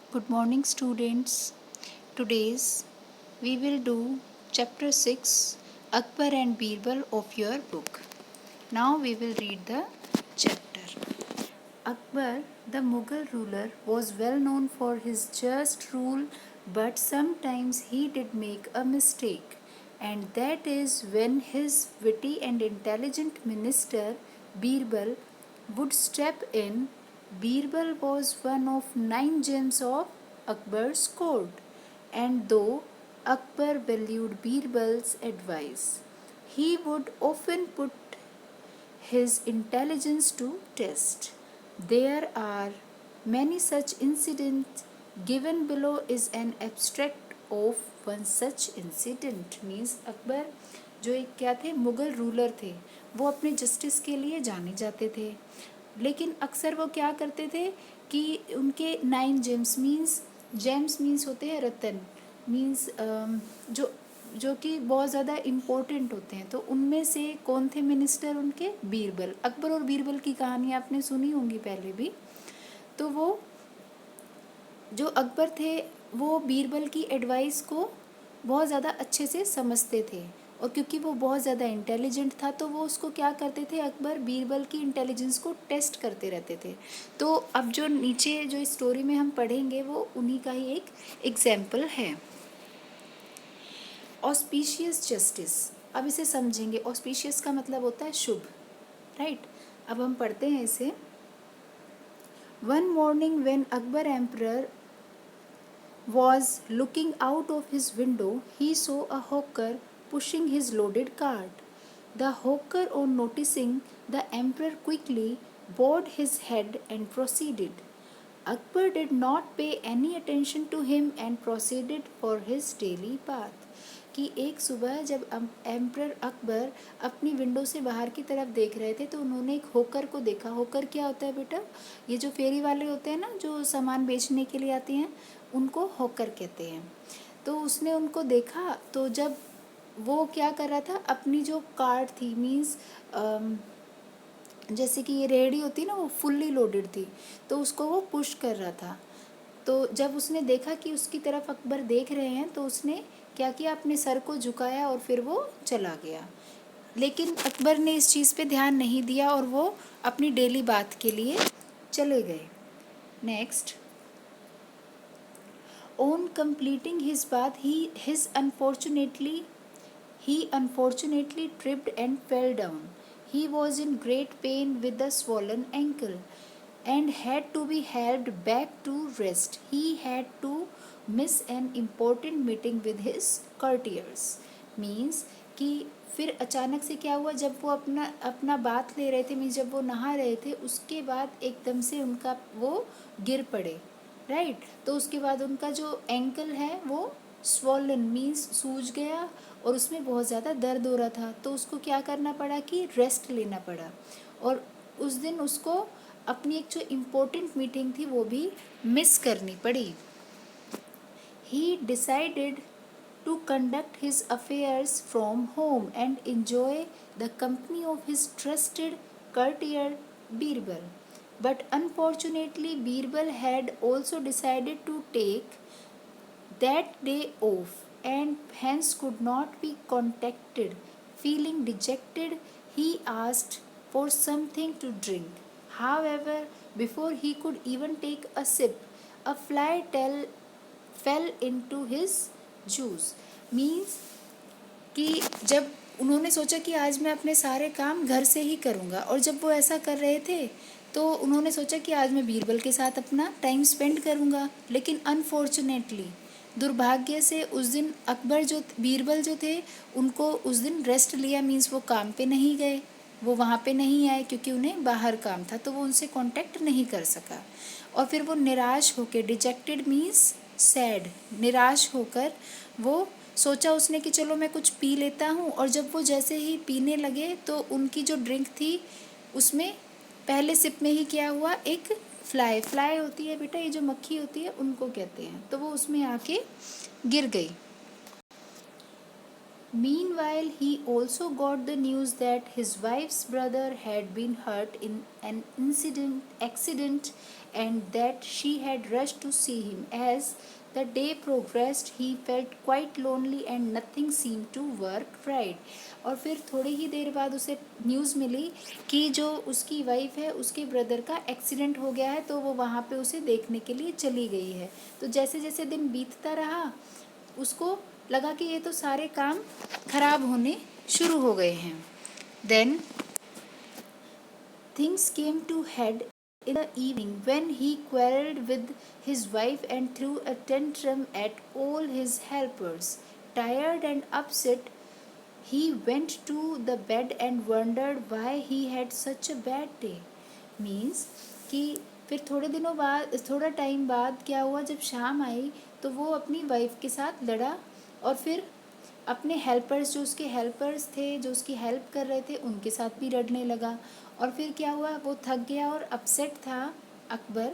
Good morning, students. Today's we will do chapter 6 Akbar and Birbal of your book. Now we will read the chapter. Akbar, the Mughal ruler, was well known for his just rule, but sometimes he did make a mistake, and that is when his witty and intelligent minister Birbal would step in. Birbal was one of 9 gems of Akbar's court, and though Akbar valued Birbal's advice, he would often put his intelligence to test. There are many such incidents. Given below is an abstract of one such incident. Means Akbar जो एक क्या थे, Mughal ruler थे, वो अपने justice के लिए जाने जाते थे, लेकिन अक्सर वो क्या करते थे कि उनके 9 जेम्स मीन्स होते हैं रतन, मीन्स जो जो कि बहुत ज़्यादा इम्पोर्टेंट होते हैं, तो उनमें से कौन थे मिनिस्टर उनके? बीरबल। अकबर और बीरबल की कहानी आपने सुनी होंगी पहले भी। तो वो जो अकबर थे वो बीरबल की एडवाइस को बहुत ज़्यादा अच्छे से समझते थे, और क्योंकि वो बहुत ज़्यादा इंटेलिजेंट था तो वो उसको क्या करते थे, अकबर बीरबल की इंटेलिजेंस को टेस्ट करते रहते थे। तो अब जो नीचे जो स्टोरी में हम पढ़ेंगे वो उन्हीं का ही एक एग्जाम्पल है। ऑस्पिशियस जस्टिस, अब इसे समझेंगे। ऑस्पिशियस का मतलब होता है शुभ, राइट। अब हम पढ़ते हैं इसे। One morning when Akbar emperor was looking out of his window, he saw a hawker pushing his loaded cart. The hawker, on noticing the emperor, quickly bowed his head and proceeded. Akbar did not pay any attention to him and proceeded for his daily path. कि एक सुबह जब emperor Akbar अपनी window से बाहर की तरफ देख रहे थे तो उन्होंने एक होकर को देखा। होकर क्या होता है बेटा? ये जो फेरी वाले होते हैं ना, जो सामान बेचने के लिए आते हैं, उनको होकर कहते हैं। तो उसने उनको देखा, तो जब वो क्या कर रहा था, अपनी जो कार्ट थी, मीन्स जैसे कि ये रेहड़ी होती है ना, वो फुल्ली लोडेड थी, तो उसको वो पुश कर रहा था। तो जब उसने देखा कि उसकी तरफ अकबर देख रहे हैं तो उसने क्या किया, अपने सर को झुकाया और फिर वो चला गया। लेकिन अकबर ने इस चीज़ पे ध्यान नहीं दिया और वो अपनी डेली बात के लिए चले गए। नेक्स्ट, ऑन कंप्लीटिंग हिज बात he unfortunately tripped and fell down. He was in great pain with the swollen ankle and had to be helped back to rest. He had to miss an important meeting with his courtiers. Means कि फिर अचानक से क्या हुआ, जब वो अपना अपना बात ले रहे थे, मीन्स जब वो नहा रहे थे, उसके बाद एकदम से उनका वो गिर पड़े, राइट। तो उसके बाद उनका जो एंकल है वो स्वॉलन मीन्स सूज गया और उसमें बहुत ज़्यादा दर्द हो रहा था, तो उसको क्या करना पड़ा कि रेस्ट लेना पड़ा। और उस दिन उसको अपनी एक जो इम्पोर्टेंट मीटिंग थी वो भी मिस करनी पड़ी। He decided to conduct his affairs from home and enjoy the company of his trusted courtier Birbal. But unfortunately, Birbal had also decided to take that day off and hence could not be contacted. Feeling dejected, he asked for something to drink. However, before he could even take a sip, a fell into his juice. Means कि जब उन्होंने सोचा कि आज मैं अपने सारे काम घर से ही करूँगा, और जब वो ऐसा कर रहे थे तो उन्होंने सोचा कि आज मैं बीरबल के साथ अपना टाइम स्पेंड करूँगा, लेकिन अनफॉर्चुनेटली, दुर्भाग्य से, उस दिन बीरबल जो थे उनको उस दिन रेस्ट लिया, मीन्स वो काम पे नहीं गए, वो वहाँ पे नहीं आए क्योंकि उन्हें बाहर काम था, तो वो उनसे कांटेक्ट नहीं कर सका। और फिर वो निराश होकर, डिजेक्टेड मीन्स सैड, निराश होकर वो सोचा उसने कि चलो मैं कुछ पी लेता हूँ, और जब वो जैसे ही पीने लगे तो उनकी जो ड्रिंक थी उसमें पहले सिप में ही क्या हुआ, एक फ्लाई होती है बेटा, ये जो मक्खी होती है उनको कहते हैं, तो वो उसमें आके गिर गई। Meanwhile, he also got the news that his wife's brother had been hurt in an accident and that she had rushed to see him. As the day progressed, he felt quite lonely and nothing seemed to work right. और फिर थोड़ी ही देर बाद उसे news मिली कि जो उसकी wife है उसके ब्रदर का एक्सीडेंट हो गया है, तो वो वहाँ पे उसे देखने के लिए चली गई है। तो जैसे जैसे दिन बीतता रहा उसको लगा कि ये तो सारे काम खराब होने शुरू हो गए हैं। Then things came to head in the evening when he quarreled with his wife and threw a tantrum at all his helpers. Tired and upset, he went to the bed and wondered why he had such a bad day. Means कि फिर थोड़े दिनों बाद, थोड़ा time बाद क्या हुआ, जब शाम आई तो वो अपनी वाइफ के साथ लड़ा और फिर अपने हेल्पर्स, जो उसके हेल्पर्स थे जो उसकी हेल्प कर रहे थे, उनके साथ भी लड़ने लगा। और फिर क्या हुआ, वो थक गया और अपसेट था अकबर।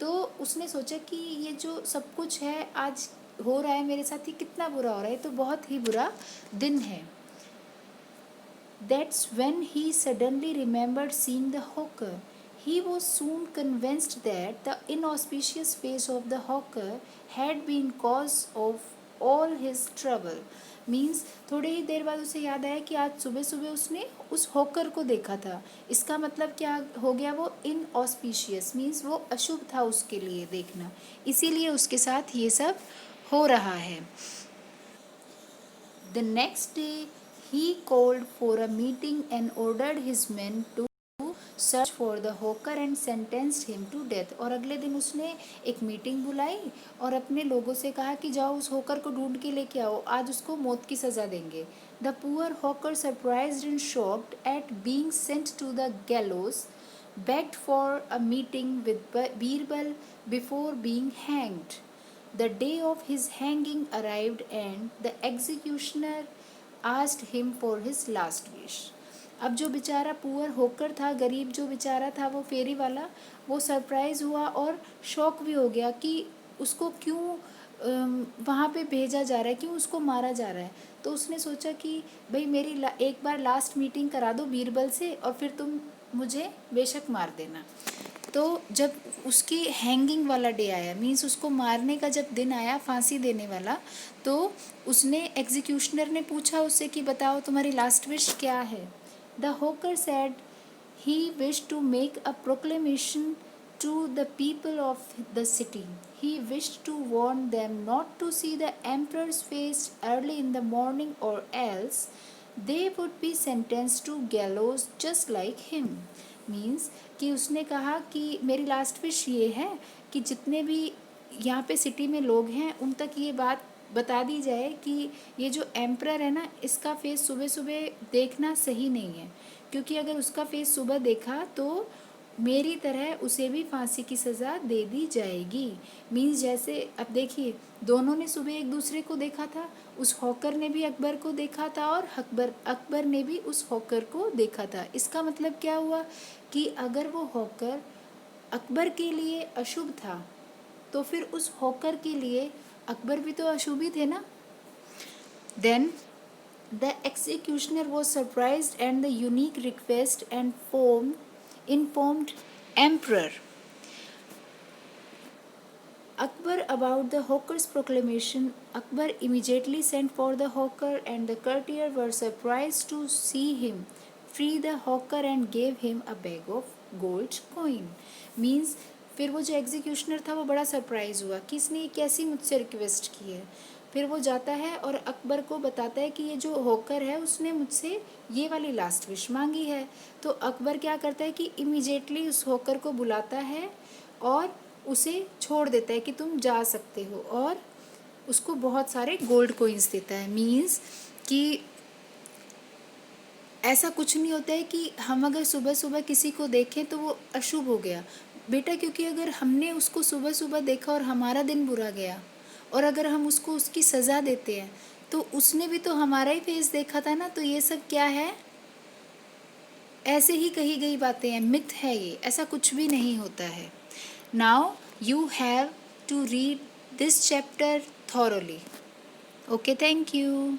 तो उसने सोचा कि ये जो सब कुछ है आज हो रहा है मेरे साथ, ये कितना बुरा हो रहा है, तो बहुत ही बुरा दिन है। That's when he suddenly remembered seeing the hawker. He was soon convinced that the inauspicious face of the hawker had been cause of all his trouble. Means थोड़ी ही देर बाद उसे याद आया कि आज सुबह सुबह उसने उस हॉकर को देखा था। इसका मतलब क्या हो गया, वो इनऑस्पिशियस मीन्स वो अशुभ था उसके लिए देखना, इसीलिए उसके साथ ये सब हो रहा है। The next day he called for a meeting and ordered his men to search for the hawker and sentenced him to death. और अगले दिन उसने एक मीटिंग बुलाई और अपने लोगों से कहा कि जाओ उस हॉकर को ढूंढ के लेके आओ, आज उसको मौत की सज़ा देंगे। The poor hawker, surprised and shocked at being sent to the gallows, begged for a meeting with Birbal before being hanged. The day of his hanging arrived and the executioner asked him for his last wish. अब जो बेचारा poor होकर था, गरीब जो बेचारा था वो फेरी वाला, वो सरप्राइज़ हुआ और शॉक भी हो गया कि उसको क्यों वहाँ पे भेजा जा रहा है, क्यों उसको मारा जा रहा है। तो उसने सोचा कि भाई मेरी एक बार लास्ट मीटिंग करा दो बीरबल से और फिर तुम मुझे बेशक मार देना। तो जब उसकी हैंगिंग वाला डे आया, मीन्स उसको मारने का जब दिन आया, फांसी देने वाला, तो उसने एग्जीक्यूशनर ने पूछा उससे कि बताओ तुम्हारी लास्ट विश क्या है। The hawker said he wished to make a proclamation to the people of the city. He wished to warn them not to see the emperor's face early in the morning or else they would be sentenced to gallows just like him. Means कि उसने कहा कि मेरी last wish ये है कि जितने भी यहाँ पे सिटी में लोग हैं उन तक ये बात बता दी जाए कि ये जो एम्प्रर है ना, इसका फेस सुबह सुबह देखना सही नहीं है, क्योंकि अगर उसका फेस सुबह देखा तो मेरी तरह उसे भी फांसी की सज़ा दे दी जाएगी। मीन्स जैसे अब देखिए, दोनों ने सुबह एक दूसरे को देखा था, उस हॉकर ने भी अकबर को देखा था और अकबर ने भी उस हॉकर को देखा था। इसका मतलब क्या हुआ कि अगर वो हॉकर अकबर के लिए अशुभ था तो फिर उस हॉकर के लिए अकबर भी तो अशुभ ही थे ना। Then the executioner was surprised and the unique request and informed emperor Akbar about the hawker's proclamation. Akbar immediately sent for the hawker and the courtier were surprised to see him free the hawker and gave him a bag of gold coin. Means फिर वो जो executioner था वो बड़ा surprise हुआ कि इसने ये कैसी मुझसे रिक्वेस्ट की है। फिर वो जाता है और अकबर को बताता है कि ये जो हॉकर है उसने मुझसे ये वाली लास्ट विश मांगी है। तो अकबर क्या करता है कि इमीडिएटली उस हॉकर को बुलाता है और उसे छोड़ देता है कि तुम जा सकते हो, और उसको बहुत सारे गोल्ड कोइंस देता है। मीन्स कि ऐसा कुछ नहीं होता है कि हम अगर सुबह सुबह किसी को देखें तो वो अशुभ हो गया बेटा, क्योंकि अगर हमने उसको सुबह सुबह देखा और हमारा दिन बुरा गया और अगर हम उसको उसकी सज़ा देते हैं तो उसने भी तो हमारा ही फेस देखा था ना। तो ये सब क्या है, ऐसे ही कही गई बातें हैं, मिथ है ये, ऐसा कुछ भी नहीं होता है। Now you have to read this chapter thoroughly. Okay, thank you.